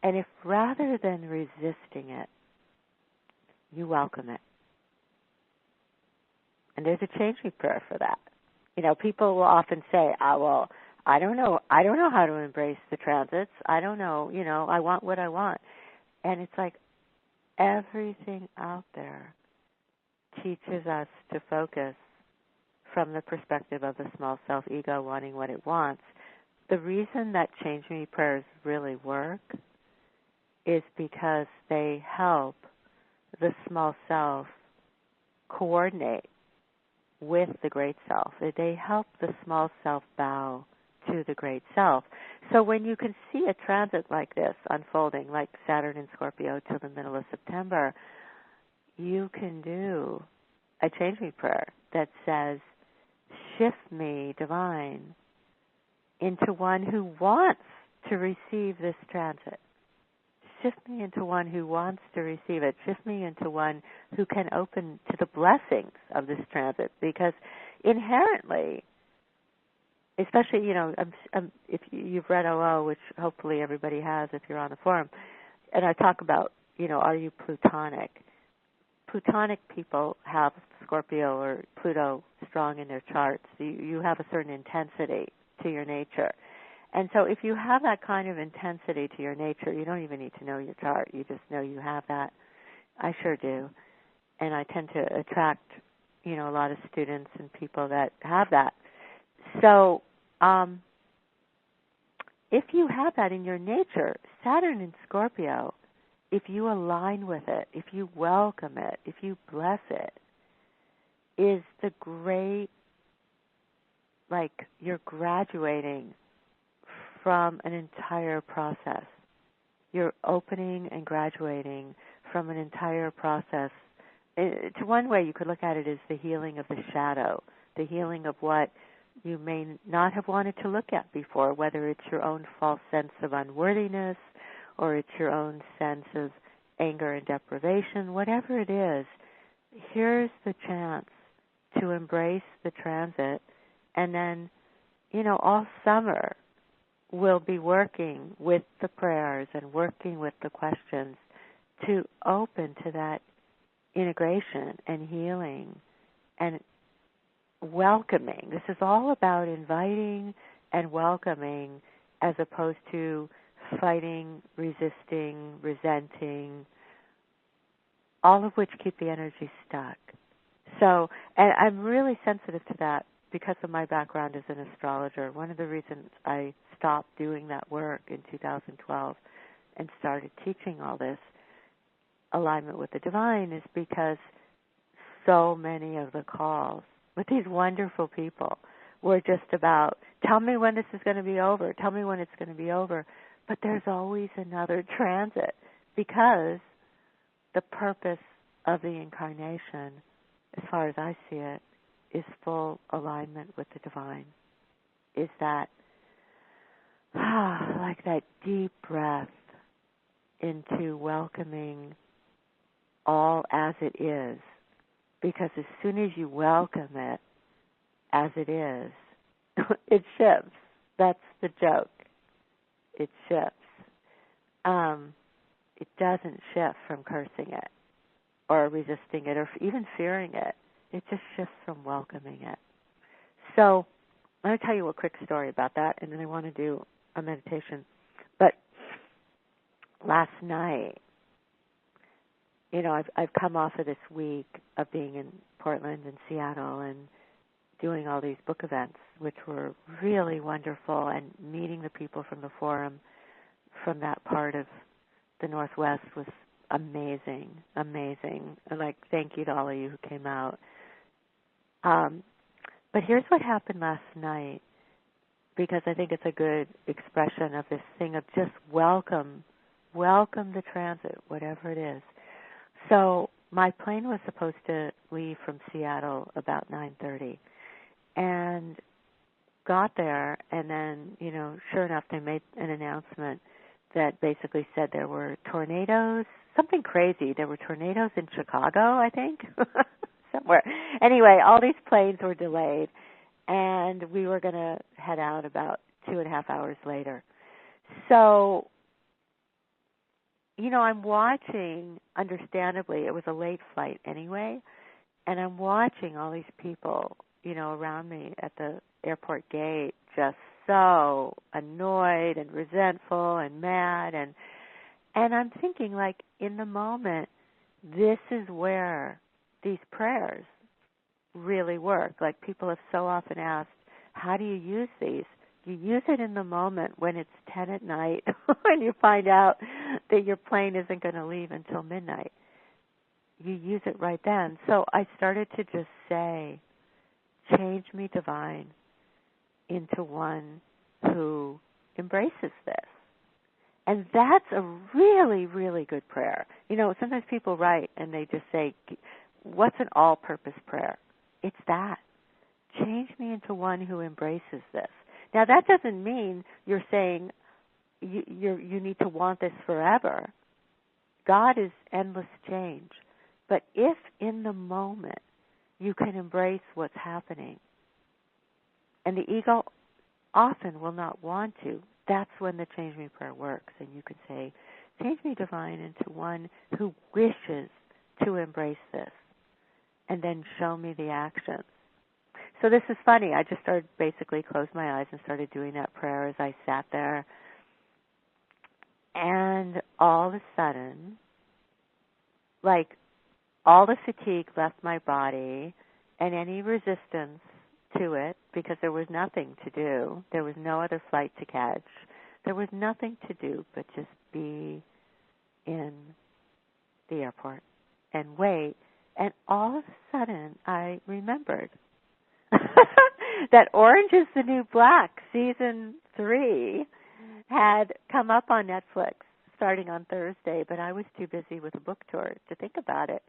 And if rather than resisting it, you welcome it. And there's a change me prayer for that. People will often say, well, I don't know how to embrace the transits. I don't know, I want what I want. And it's like everything out there teaches us to focus from the perspective of the small self ego wanting what it wants. The reason that change me prayers really work is because they help the small self coordinate with the great self. They help the small self bow to the great self. So when you can see a transit like this unfolding, like Saturn in Scorpio till the middle of September, you can do a change me prayer that says, shift me, divine, into one who wants to receive this transit. Shift me into one who wants to receive it. Shift me into one who can open to the blessings of this transit. Because inherently, especially, if you've read OO, which hopefully everybody has if you're on the forum, and I talk about, are you Plutonic? Plutonic people have Scorpio or Pluto strong in their charts. You have a certain intensity to your nature. And so if you have that kind of intensity to your nature, you don't even need to know your chart. You just know you have that. I sure do. And I tend to attract, a lot of students and people that have that. So if you have that in your nature, Saturn in Scorpio, if you align with it, if you welcome it, if you bless it, is the great, you're graduating from an entire process. You're opening and graduating from an entire process. To one way you could look at it as the healing of the shadow, the healing of what you may not have wanted to look at before, whether it's your own false sense of unworthiness or it's your own sense of anger and deprivation, whatever it is, here's the chance to embrace the transit. And then, all summer we'll be working with the prayers and working with the questions to open to that integration and healing and welcoming. This is all about inviting and welcoming as opposed to fighting, resisting, resenting, all of which keep the energy stuck. So, and I'm really sensitive to that because of my background as an astrologer. One of the reasons I stopped doing that work in 2012 and started teaching all this alignment with the divine is because so many of the calls with these wonderful people were just about, tell me when this is going to be over, tell me when it's going to be over. But there's always another transit because the purpose of the incarnation, as far as I see it, is full alignment with the divine. Is that, like that deep breath into welcoming all as it is. Because as soon as you welcome it as it is, it shifts. That's the joke. It shifts. It doesn't shift from cursing it or resisting it or even fearing it. It just shifts from welcoming it. So I'm going to tell you a quick story about that, and then I want to do a meditation. But last night, I've come off of this week of being in Portland and Seattle and doing all these book events, which were really wonderful, and meeting the people from the forum from that part of the Northwest was amazing. Thank you to all of you who came out. But here's what happened last night, because I think it's a good expression of this thing of just welcome the transit, whatever it is. So my plane was supposed to leave from Seattle about 9:30, and got there, and then, sure enough, they made an announcement that basically said there were tornadoes, something crazy. There were tornadoes in Chicago, I think, somewhere. Anyway, all these planes were delayed, and we were going to head out about 2.5 hours later. So I'm watching, understandably, it was a late flight anyway, and I'm watching all these people, around me at the airport gate just so annoyed and resentful and mad. And I'm thinking, like, in the moment, this is where these prayers really work. Like, people have so often asked, how do you use these? You use it in the moment when it's 10 at night and you find out that your plane isn't going to leave until midnight. You use it right then. So I started to just say, change me, divine, into one who embraces this. And that's a really, really good prayer. Sometimes people write and they just say, what's an all-purpose prayer? It's that. Change me into one who embraces this. Now, that doesn't mean you're saying you need to want this forever. God is endless change. But if in the moment you can embrace what's happening, and the ego often will not want to, that's when the change me prayer works. And you can say, change me, divine, into one who wishes to embrace this, and then show me the actions. So this is funny. I just started, basically closed my eyes and started doing that prayer as I sat there. And all of a sudden, like, all the fatigue left my body and any resistance to it, because there was nothing to do. There was no other flight to catch. There was nothing to do but just be in the airport and wait. And all of a sudden, I remembered that Orange is the New Black, Season 3, had come up on Netflix starting on Thursday, but I was too busy with a book tour to think about it.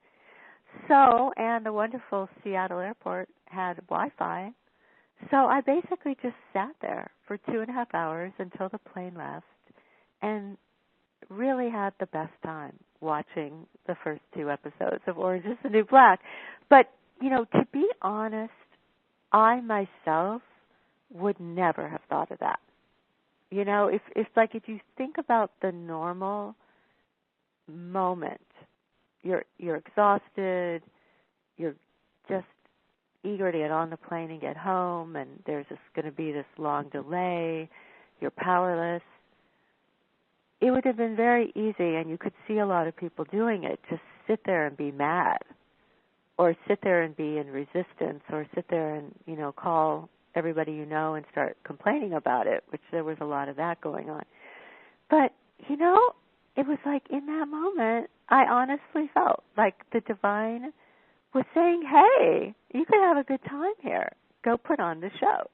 So, and the wonderful Seattle airport had Wi-Fi, so I basically just sat there for 2.5 hours until the plane left and really had the best time watching the first 2 episodes of Orange is the New Black. But, to be honest, I myself would never have thought of that. If you think about the normal moment, you're exhausted, you're just eager to get on the plane and get home, and there's just going to be this long delay, you're powerless. It would have been very easy, and you could see a lot of people doing it, just sit there and be mad, or sit there and be in resistance, or sit there and, call everybody you know and start complaining about it, which there was a lot of that going on. But, it was like in that moment, I honestly felt like the divine was saying, hey, you can have a good time here. Go put on the show.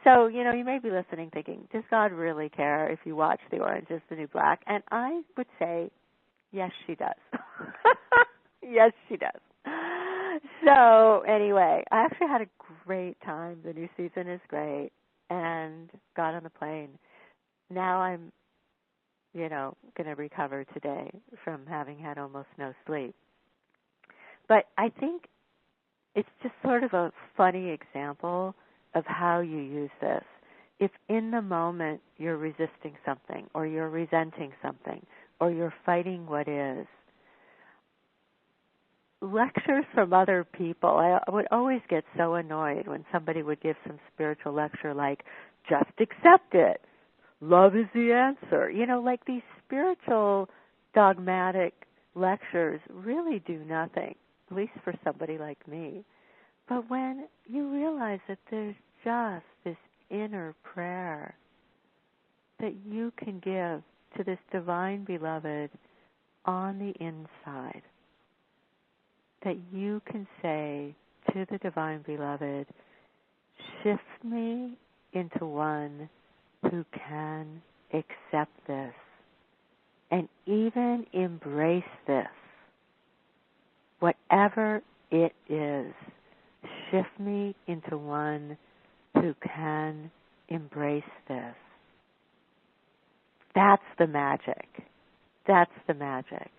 So, you may be listening thinking, does God really care if you watch The Orange is the New Black? And I would say, yes, she does. Yes, she does. So, anyway, I actually had a great time. The new season is great. And got on the plane. Now I'm, going to recover today from having had almost no sleep. But I think it's just sort of a funny example of how you use this. If in the moment you're resisting something, or you're resenting something, or you're fighting what is, lectures from other people, I would always get so annoyed when somebody would give some spiritual lecture like, just accept it, love is the answer. Like these spiritual dogmatic lectures really do nothing, at least for somebody like me. But when you realize that there's just this inner prayer that you can give to this divine beloved on the inside, that you can say to the divine beloved, shift me into one who can accept this and even embrace this, whatever it is. Shift me into one who can embrace this. That's the magic. That's the magic.